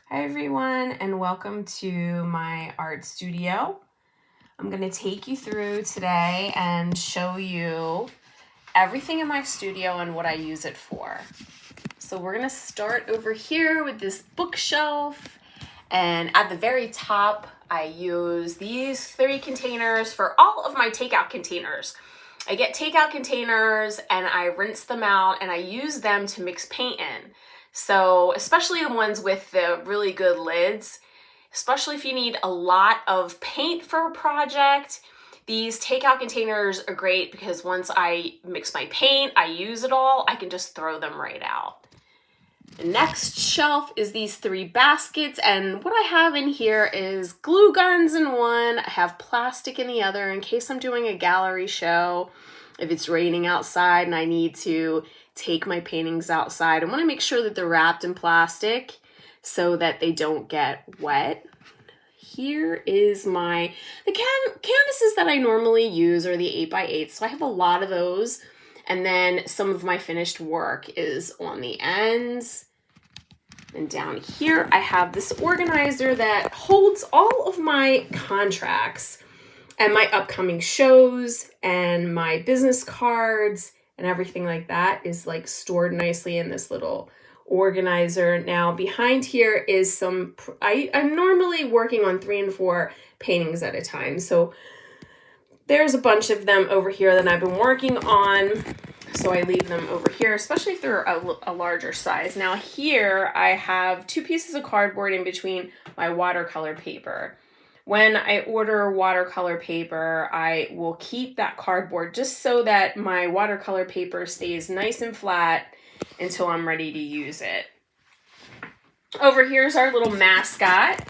Hi everyone, and welcome to my art studio. I'm going to take you through today and show you everything in my studio and what I use it for. So we're going to start over here with this bookshelf, and at the very top I use these 3 containers for all of my takeout containers. I get takeout containers and I rinse them out and I use them to mix paint in. So especially the ones with the really good lids, especially if you need a lot of paint for a project, these takeout containers are great because once I mix my paint, I use it all, I can just throw them right out. The next shelf is these 3 baskets, and what I have in here is glue guns in one, I have plastic in the other in case I'm doing a gallery show, if it's raining outside and I need to take my paintings outside. I want to make sure that they're wrapped in plastic so that they don't get wet. Here is the canvases that I normally use are the 8x8, so I have a lot of those. And then some of my finished work is on the ends. And down here, I have this organizer that holds all of my contracts and my upcoming shows and my business cards and everything like that is like stored nicely in this little organizer. Now behind here is I'm normally working on 3 and 4 paintings at a time. So there's a bunch of them over here that I've been working on. So I leave them over here, especially if they're a larger size. Now here I have 2 pieces of cardboard in between my watercolor paper. When I order watercolor paper, I will keep that cardboard just so that my watercolor paper stays nice and flat until I'm ready to use it. Over here's our little mascot.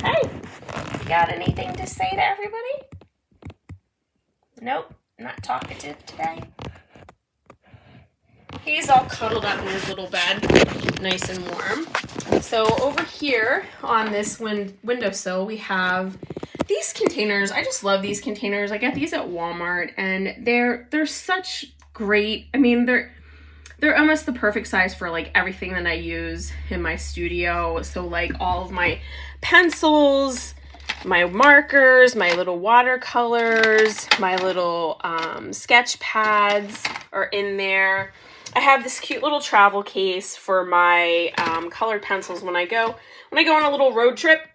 Hey, you got anything to say to everybody? Nope, not talkative today. He's all cuddled up in his little bed, nice and warm. So over here on this windowsill, we have these containers. I just love these containers. I got these at Walmart, and they're such great. I mean, they're almost the perfect size for like everything that I use in my studio. So like all of my pencils, my markers, my little watercolors, my little sketch pads are in there. I have this cute little travel case for my colored pencils when I go on a little road trip.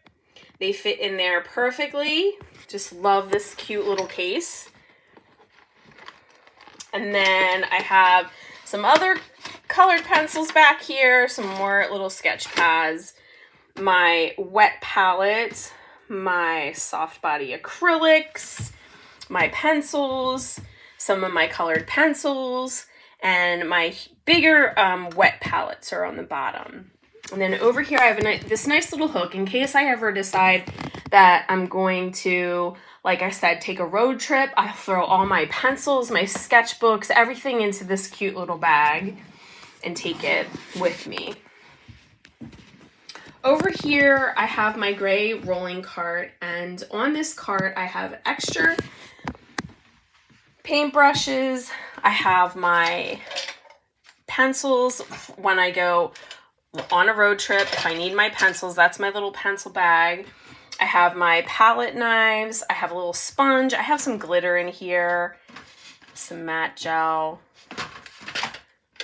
They fit in there perfectly. Just love this cute little case. And then I have some other colored pencils back here, some more little sketch pads, my wet palettes, my soft body acrylics, my pencils, some of my colored pencils, and my bigger wet palettes are on the bottom. And then over here I have this nice little hook in case I ever decide that I'm going to, like I said, take a road trip. I throw all my pencils, my sketchbooks, everything into this cute little bag and take it with me. Over here I have my gray rolling cart, and on this cart I have extra paintbrushes. I have my pencils when I go on a road trip. If I need my pencils, that's my little pencil bag. I have my palette knives. I have a little sponge. I have some glitter in here, some matte gel,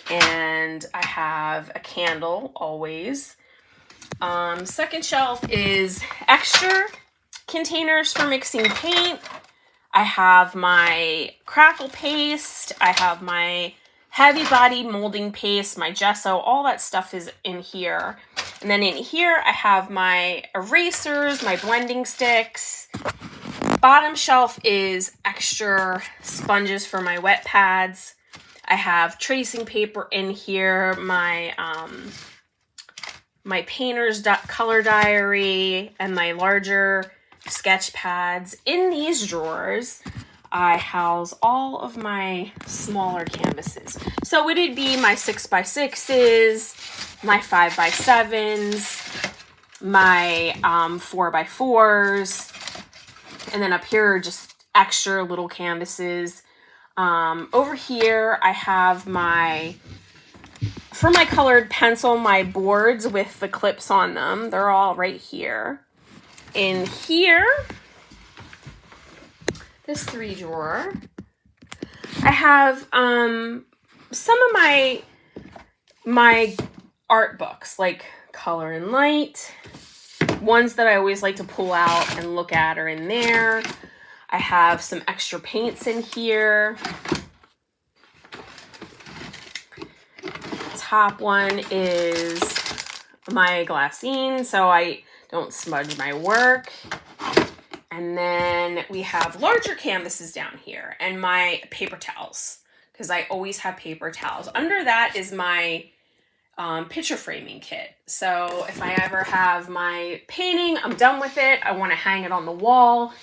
and I have a candle always. Second shelf is extra containers for mixing paint. I have my crackle paste, I have my heavy body molding paste, my gesso, all that stuff is in here. And then in here I have my erasers, my blending sticks. Bottom shelf is extra sponges for my wet pads. I have tracing paper in here, my painter's color diary, and my larger sketch pads. In these drawers, I house all of my smaller canvases. So would it be my 6x6s, my 5x7s, my 4x4s, and then up here are just extra little canvases. Over here, I have my for my colored pencil, my boards with the clips on them, they're all right here. In here, this 3 drawer, I have some of my art books, like Color and Light. Ones that I always like to pull out and look at are in there. I have some extra paints in here. Top one is my glassine, so I don't smudge my work. And then we have larger canvases down here and my paper towels, because I always have paper towels. Under that is my picture framing kit. So if I ever have my painting, I'm done with it, I want to hang it on the wall.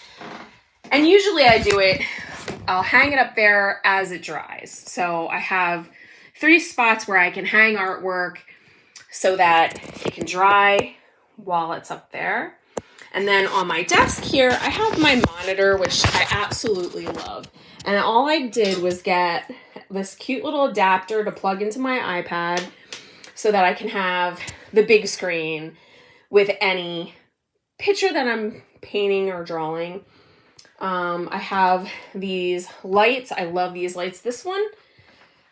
And usually I do it, I'll hang it up there as it dries. So I have 3 spots where I can hang artwork so that it can dry while it's up there. And then on my desk here, I have my monitor, which I absolutely love. And all I did was get this cute little adapter to plug into my iPad so that I can have the big screen with any picture that I'm painting or drawing. I have these lights. I love these lights. This one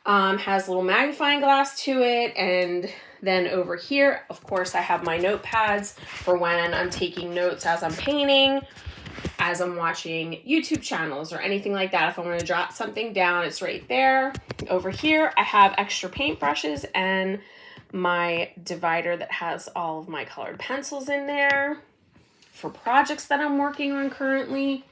has a little magnifying glass to it. And then over here, of course, I have my notepads for when I'm taking notes as I'm painting, as I'm watching YouTube channels or anything like that. If I want to jot something down, it's right there. Over here, I have extra paintbrushes and my divider that has all of my colored pencils in there for projects that I'm working on currently.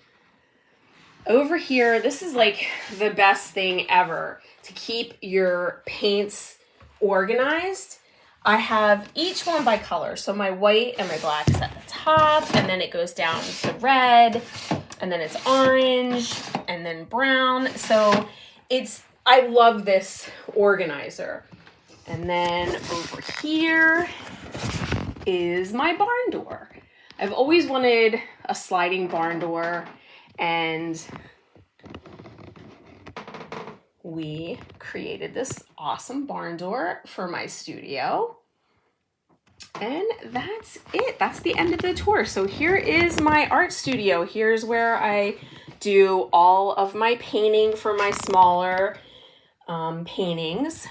Over here, this is like the best thing ever to keep your paints organized. I have each one by color. So my white and my black is at the top, and then it goes down to red, and then it's orange, and then brown. So I love this organizer. And then over here is my barn door. I've always wanted a sliding barn door, and we created this awesome barn door for my studio. And that's it. That's the end of the tour. So here is my art studio. Here's where I do all of my painting for my smaller paintings.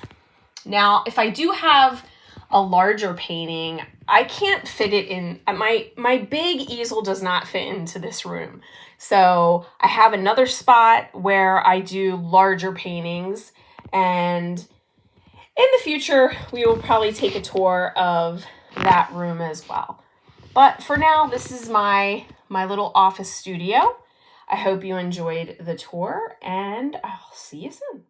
Now, if I do have a larger painting, I can't fit it in. My big easel does not fit into this room. So I have another spot where I do larger paintings, and in the future, we will probably take a tour of that room as well. But for now, this is my little office studio. I hope you enjoyed the tour, and I'll see you soon.